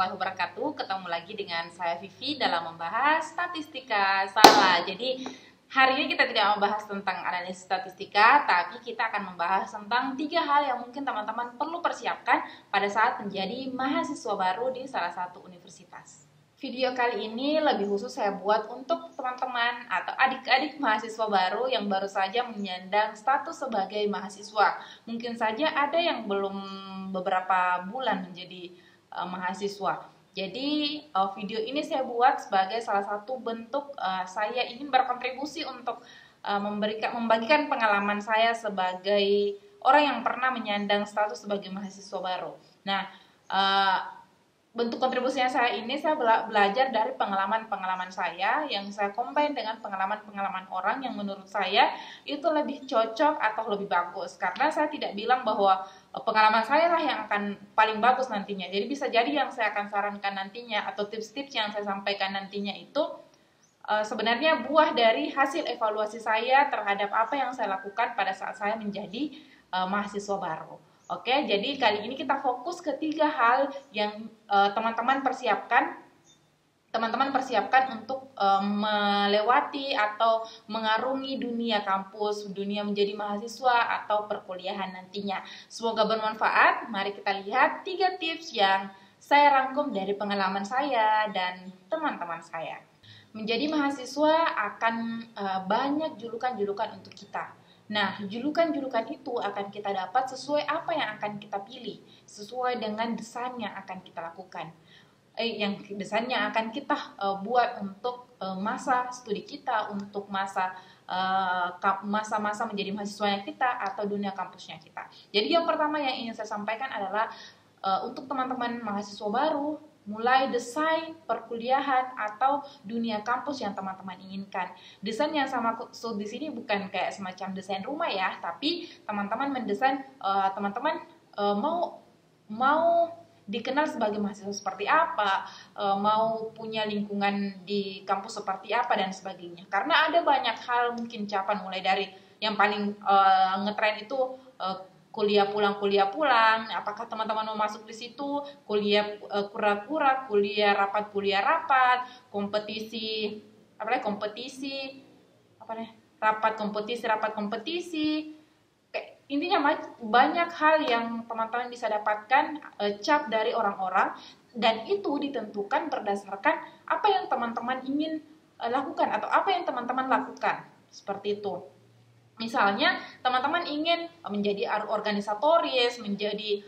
warahmatullahi wabarakatuh. Ketemu lagi dengan saya Vivi dalam membahas statistika salah. Jadi hari ini kita tidak membahas tentang analisis statistika, tapi kita akan membahas tentang 3 hal yang mungkin teman-teman perlu persiapkan pada saat menjadi mahasiswa baru di salah satu universitas. Video kali ini lebih khusus saya buat untuk teman-teman atau adik-adik mahasiswa baru yang baru saja menyandang status sebagai mahasiswa. Mungkin saja ada yang belum beberapa bulan menjadi mahasiswa. Jadi video ini saya buat sebagai salah satu bentuk saya ingin berkontribusi untuk membagikan pengalaman saya sebagai orang yang pernah menyandang status sebagai mahasiswa baru. Nah, bentuk kontribusinya saya ini, saya belajar dari pengalaman-pengalaman saya yang saya combine dengan pengalaman-pengalaman orang yang menurut saya itu lebih cocok atau lebih bagus. Karena saya tidak bilang bahwa pengalaman saya lah yang akan paling bagus nantinya. Jadi bisa jadi yang saya akan sarankan nantinya atau tips-tips yang saya sampaikan nantinya itu sebenarnya buah dari hasil evaluasi saya terhadap apa yang saya lakukan pada saat saya menjadi mahasiswa baru. Oke, jadi kali ini kita fokus ke 3 hal yang teman-teman persiapkan. Teman-teman persiapkan untuk melewati atau mengarungi dunia kampus, dunia menjadi mahasiswa atau perkuliahan nantinya. Semoga bermanfaat. Mari kita lihat 3 tips yang saya rangkum dari pengalaman saya dan teman-teman saya. Menjadi mahasiswa akan banyak julukan-julukan untuk kita. Nah, julukan-julukan itu akan kita dapat sesuai apa yang akan kita pilih, sesuai dengan desain yang akan kita lakukan. Desain yang akan kita buat untuk masa studi kita, untuk masa-masa menjadi mahasiswanya kita atau dunia kampusnya kita. Jadi yang pertama yang ingin saya sampaikan adalah untuk teman-teman mahasiswa baru, mulai desain perkuliahan atau dunia kampus yang teman-teman inginkan. Desain yang sama maksud di sini bukan kayak semacam desain rumah ya, tapi teman-teman mendesain teman-teman mau dikenal sebagai mahasiswa seperti apa, mau punya lingkungan di kampus seperti apa dan sebagainya. Karena ada banyak hal mungkin capan mulai dari yang paling ngetren itu kuliah pulang, apakah teman-teman mau masuk di situ, kuliah kura-kura, kuliah rapat, kompetisi, rapat kompetisi. Intinya banyak hal yang teman-teman bisa dapatkan cap dari orang-orang, dan itu ditentukan berdasarkan apa yang teman-teman ingin lakukan atau apa yang teman-teman lakukan, seperti itu. Misalnya teman-teman ingin menjadi organisatoris, menjadi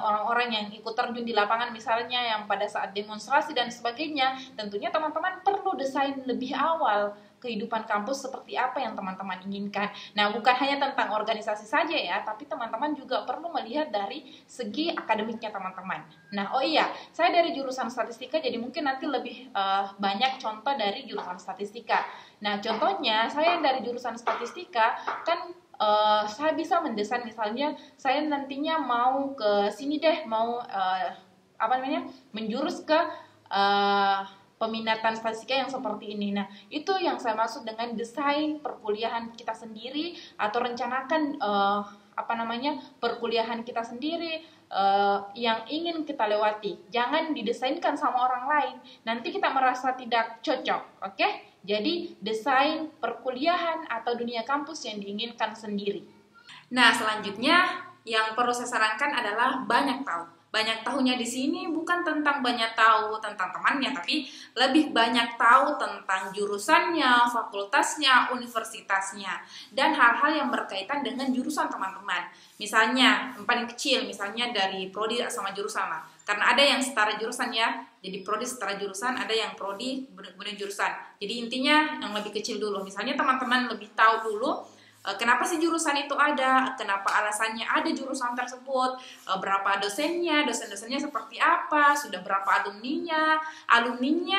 orang-orang yang ikut terjun di lapangan misalnya yang pada saat demonstrasi dan sebagainya, tentunya teman-teman perlu desain lebih awal kehidupan kampus seperti apa yang teman-teman inginkan. Nah, bukan hanya tentang organisasi saja ya, tapi teman-teman juga perlu melihat dari segi akademiknya teman-teman. Nah, saya dari jurusan statistika, jadi mungkin nanti lebih banyak contoh dari jurusan statistika. Nah, contohnya saya dari jurusan statistika kan saya bisa mendesain, misalnya saya nantinya mau ke sini deh, mau menjurus ke peminatan statistika yang seperti ini. Nah, itu yang saya maksud dengan desain perkuliahan kita sendiri atau rencanakan perkuliahan kita sendiri yang ingin kita lewati. Jangan didesainkan sama orang lain. Nanti kita merasa tidak cocok, oke? Jadi, desain perkuliahan atau dunia kampus yang diinginkan sendiri. Nah, selanjutnya yang perlu saya sarankan adalah banyak tahu. Banyak tahunya di sini bukan tentang banyak tahu tentang temannya, tapi lebih banyak tahu tentang jurusannya, fakultasnya, universitasnya, dan hal-hal yang berkaitan dengan jurusan teman-teman. Misalnya, yang paling kecil, misalnya dari prodi sama jurusan lah. Karena ada yang setara jurusan ya, jadi prodi setara jurusan, ada yang prodi benar jurusan. Jadi intinya yang lebih kecil dulu. Misalnya teman-teman lebih tahu dulu kenapa sih jurusan itu ada, kenapa alasannya ada jurusan tersebut, berapa dosennya seperti apa, sudah berapa alumninya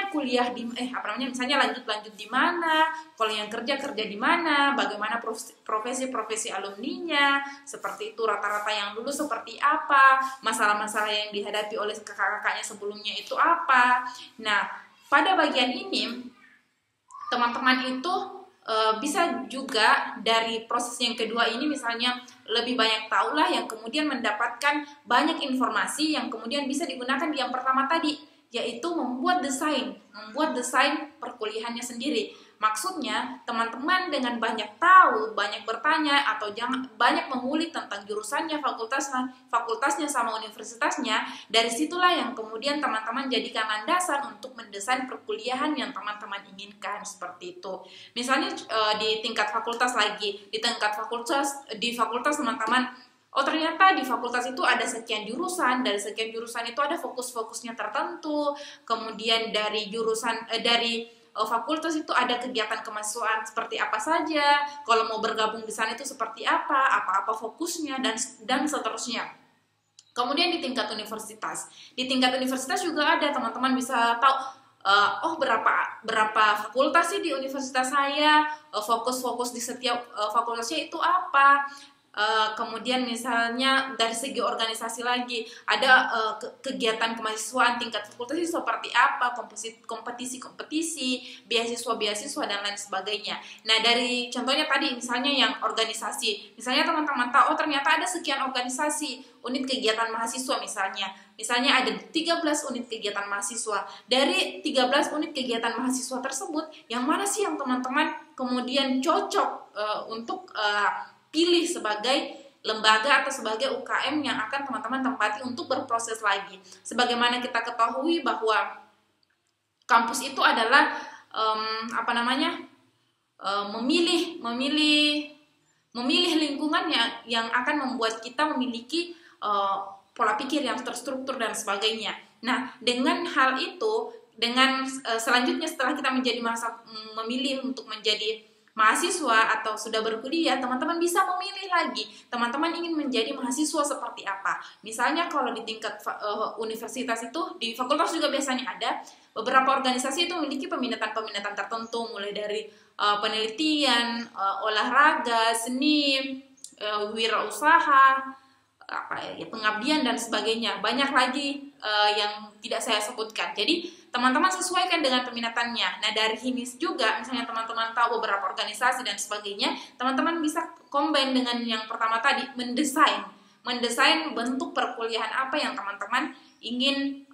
kuliah di misalnya lanjut di mana, kalau yang kerja di mana, bagaimana profesi alumninya, seperti itu, rata-rata yang dulu seperti apa, masalah-masalah yang dihadapi oleh kakak-kakaknya sebelumnya itu apa. Nah, pada bagian ini teman-teman itu bisa juga dari proses yang kedua ini, misalnya lebih banyak tahu lah, yang kemudian mendapatkan banyak informasi yang kemudian bisa digunakan di yang pertama tadi, yaitu membuat desain perkuliahannya sendiri. Maksudnya, teman-teman dengan banyak tahu, banyak bertanya, atau banyak mengulik tentang jurusannya, fakultasnya sama universitasnya, dari situlah yang kemudian teman-teman jadikan landasan untuk mendesain perkuliahan yang teman-teman inginkan, seperti itu. Misalnya di tingkat fakultas lagi, di fakultas teman-teman, oh ternyata di fakultas itu ada sekian jurusan, dari sekian jurusan itu ada fokus-fokusnya tertentu, kemudian dari fakultas itu ada kegiatan kemahasiswaan seperti apa saja, kalau mau bergabung di sana itu seperti apa fokusnya, dan seterusnya. Kemudian di tingkat universitas juga ada, teman-teman bisa tahu, berapa fakultas sih di universitas saya, fokus-fokus di setiap fakultasnya itu apa. Kemudian misalnya dari segi organisasi lagi, ada kegiatan kemahasiswaan tingkat fakultas itu seperti apa, kompetisi, beasiswa, dan lain sebagainya. Nah, dari contohnya tadi misalnya yang organisasi, misalnya teman-teman tahu, ternyata ada sekian organisasi, unit kegiatan mahasiswa misalnya ada 13 unit kegiatan mahasiswa. Dari 13 unit kegiatan mahasiswa tersebut, yang mana sih yang teman-teman kemudian cocok untuk pilih sebagai lembaga atau sebagai UKM yang akan teman-teman tempati untuk berproses lagi. Sebagaimana kita ketahui bahwa kampus itu adalah memilih lingkungan yang akan membuat kita memiliki pola pikir yang terstruktur dan sebagainya. Nah, dengan hal itu, selanjutnya setelah kita memilih untuk menjadi mahasiswa atau sudah berkuliah, teman-teman bisa memilih lagi, teman-teman ingin menjadi mahasiswa seperti apa. Misalnya kalau di tingkat universitas itu, di fakultas juga biasanya ada beberapa organisasi itu memiliki peminatan tertentu, mulai dari penelitian, olahraga, seni, wirausaha, pengabdian dan sebagainya. Banyak lagi yang tidak saya sebutkan. Jadi teman-teman sesuaikan dengan peminatannya. Nah, dari HIMIS juga, misalnya teman-teman tahu beberapa organisasi dan sebagainya, teman-teman bisa combine dengan yang pertama tadi, mendesain bentuk perkuliahan apa yang teman-teman ingin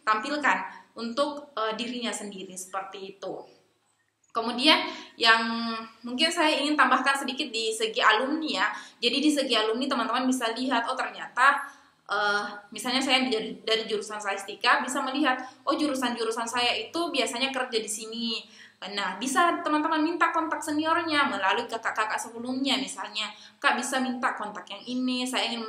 tampilkan untuk dirinya sendiri, seperti itu. Kemudian yang mungkin saya ingin tambahkan sedikit di segi alumni ya. Jadi di segi alumni teman-teman bisa lihat, oh ternyata misalnya saya dari jurusan statistika bisa melihat, oh jurusan saya itu biasanya kerja di sini. Nah, bisa teman-teman minta kontak seniornya melalui kakak-kakak sebelumnya, misalnya, Kak bisa minta kontak yang ini, saya ingin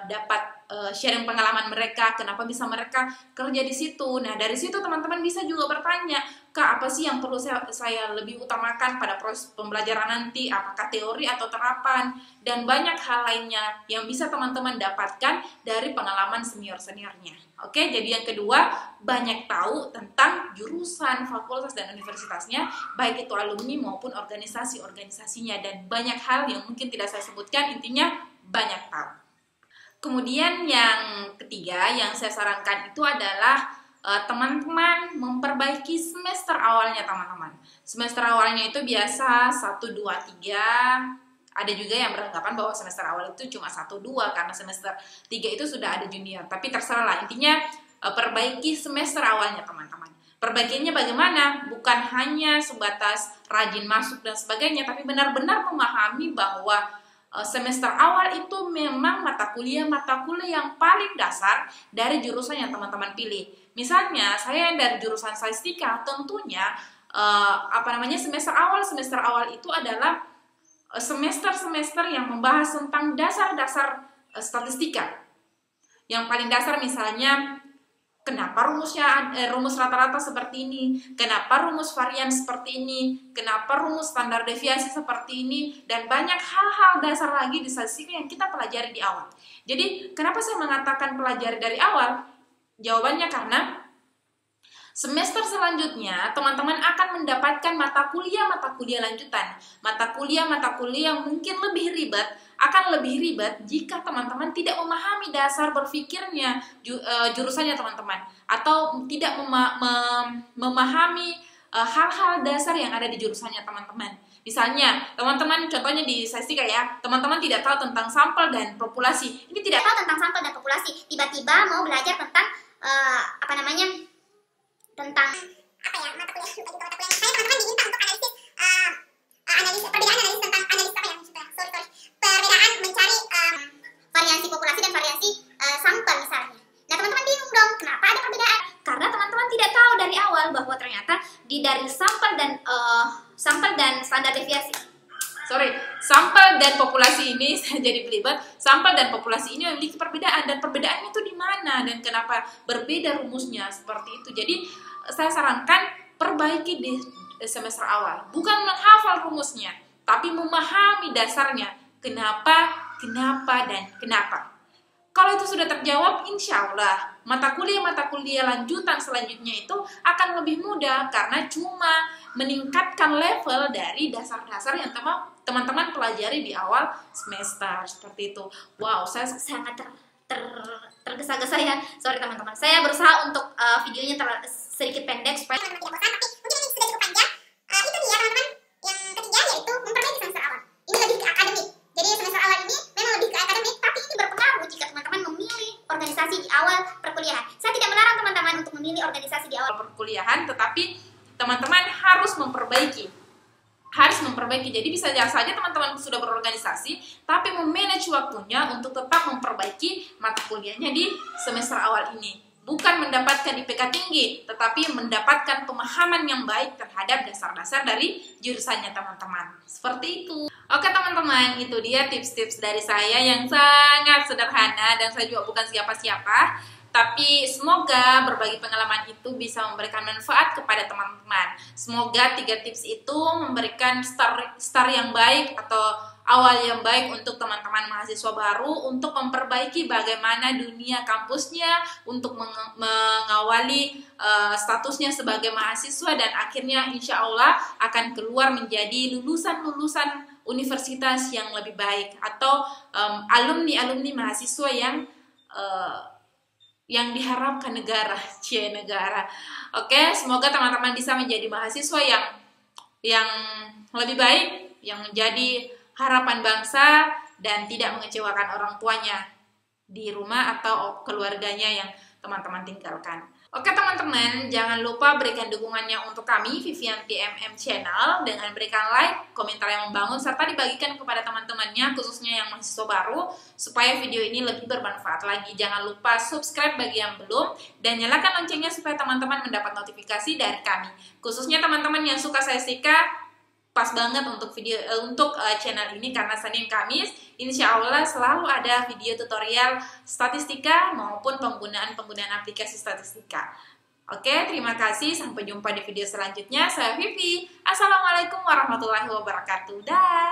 dapat sharing pengalaman mereka, kenapa bisa mereka kerja di situ. Nah, dari situ teman-teman bisa juga bertanya, Kak, apa sih yang perlu saya lebih utamakan pada proses pembelajaran nanti, apakah teori atau terapan, dan banyak hal lainnya yang bisa teman-teman dapatkan dari pengalaman senior-seniornya. Oke, jadi yang kedua, banyak tahu tentang jurusan, fakultas, dan universitasnya, baik itu alumni maupun organisasi-organisasinya, dan banyak hal yang mungkin tidak saya sebutkan, intinya banyak tahu. Kemudian yang ketiga yang saya sarankan itu adalah teman-teman memperbaiki semester awalnya, teman-teman. Semester awalnya itu biasa 1, 2, 3. Ada juga yang beranggapan bahwa semester awal itu cuma 1, 2 karena semester 3 itu sudah ada junior. Tapi terserah lah, intinya perbaiki semester awalnya, teman-teman. Perbaikinya bagaimana? Bukan hanya sebatas rajin masuk dan sebagainya, tapi benar-benar memahami bahwa semester awal itu memang mata kuliah yang paling dasar dari jurusan yang teman-teman pilih. Misalnya saya yang dari jurusan statistika, tentunya semester awal itu adalah semester yang membahas tentang dasar-dasar statistika. Yang paling dasar misalnya, kenapa rumus rata-rata seperti ini, kenapa rumus varian seperti ini, kenapa rumus standar deviasi seperti ini, dan banyak hal-hal dasar lagi di statistika yang kita pelajari di awal. Jadi, kenapa saya mengatakan pelajari dari awal? Jawabannya karena semester selanjutnya teman-teman akan mendapatkan mata kuliah lanjutan, mata kuliah yang mungkin akan lebih ribet jika teman-teman tidak memahami dasar berpikirnya jurusannya teman-teman, atau tidak memahami hal-hal dasar yang ada di jurusannya teman-teman. Misalnya, teman-teman contohnya di statistika ya, teman-teman tidak tahu tentang sampel dan populasi. Ini tidak tahu tentang sampel dan populasi, tiba-tiba mau belajar tentang tentang mata kuliah saya teman-teman diminta untuk analisis perbedaan analisis tentang analisis perbedaan mencari variasi populasi dan variasi sampel misalnya. Nah, teman-teman bingung dong, kenapa ada perbedaan? Karena teman-teman tidak tahu dari awal bahwa ternyata dari sampel dan standar deviasi. Sampel dan populasi ini saya jadi belibet. Sampel dan populasi ini memiliki perbedaan, dan perbedaannya itu di mana dan kenapa berbeda rumusnya seperti itu. Jadi saya sarankan perbaiki di semester awal, bukan menghafal rumusnya, tapi memahami dasarnya. Kenapa, dan kenapa. Kalau itu sudah terjawab, insya Allah mata kuliah lanjutan selanjutnya itu akan lebih mudah, karena cuma meningkatkan level dari dasar-dasar yang teman-teman pelajari di awal semester seperti itu. Wow, saya sangat tergesa-gesa ya. Sorry teman-teman, saya berusaha untuk videonya sedikit pendek supaya teman-teman tidak bosan, tapi mungkin ini sudah cukup panjang. Itu dia teman-teman, yang ketiga yaitu memperbaiki semester awal. Ini lebih ke akademik. Jadi semester awal ini memang lebih ke akademik, tapi ini berpengaruh jika teman-teman memilih organisasi di awal perkuliahan. Saya tidak melarang teman-teman untuk memilih organisasi di awal perkuliahan, tetapi teman-teman harus memperbaiki. Jadi bisa saja teman-teman sudah berorganisasi, tapi memanage waktunya untuk tetap memperbaiki mata kuliahnya di semester awal ini. Bukan mendapatkan IPK tinggi, tetapi mendapatkan pemahaman yang baik terhadap dasar-dasar dari jurusannya teman-teman. Seperti itu. Oke teman-teman, itu dia tips-tips dari saya yang sangat sederhana, dan saya juga bukan siapa-siapa. Tapi semoga berbagi pengalaman itu bisa memberikan manfaat kepada teman-teman. Semoga 3 tips itu memberikan start yang baik atau awal yang baik untuk teman-teman mahasiswa baru untuk memperbaiki bagaimana dunia kampusnya, untuk mengawali statusnya sebagai mahasiswa, dan akhirnya insya Allah akan keluar menjadi lulusan-lulusan universitas yang lebih baik, atau alumni-alumni mahasiswa yang diharapkan negara. Oke, semoga teman-teman bisa menjadi mahasiswa yang lebih baik, yang menjadi harapan bangsa, dan tidak mengecewakan orang tuanya di rumah atau keluarganya yang teman-teman tinggalkan. Oke teman-teman, jangan lupa berikan dukungannya untuk kami Vivianti MM Channel dengan berikan like, komentar yang membangun, serta dibagikan kepada teman-temannya, khususnya yang mahasiswa baru, supaya video ini lebih bermanfaat lagi. Jangan lupa subscribe bagi yang belum, dan nyalakan loncengnya supaya teman-teman mendapat notifikasi dari kami. Khususnya teman-teman yang suka statistika, pas banget untuk channel ini, karena Senin Kamis insya Allah selalu ada video tutorial statistika maupun penggunaan aplikasi statistika. Oke, terima kasih, sampai jumpa di video selanjutnya. Saya Vivi. Assalamualaikum warahmatullahi wabarakatuh. Dah.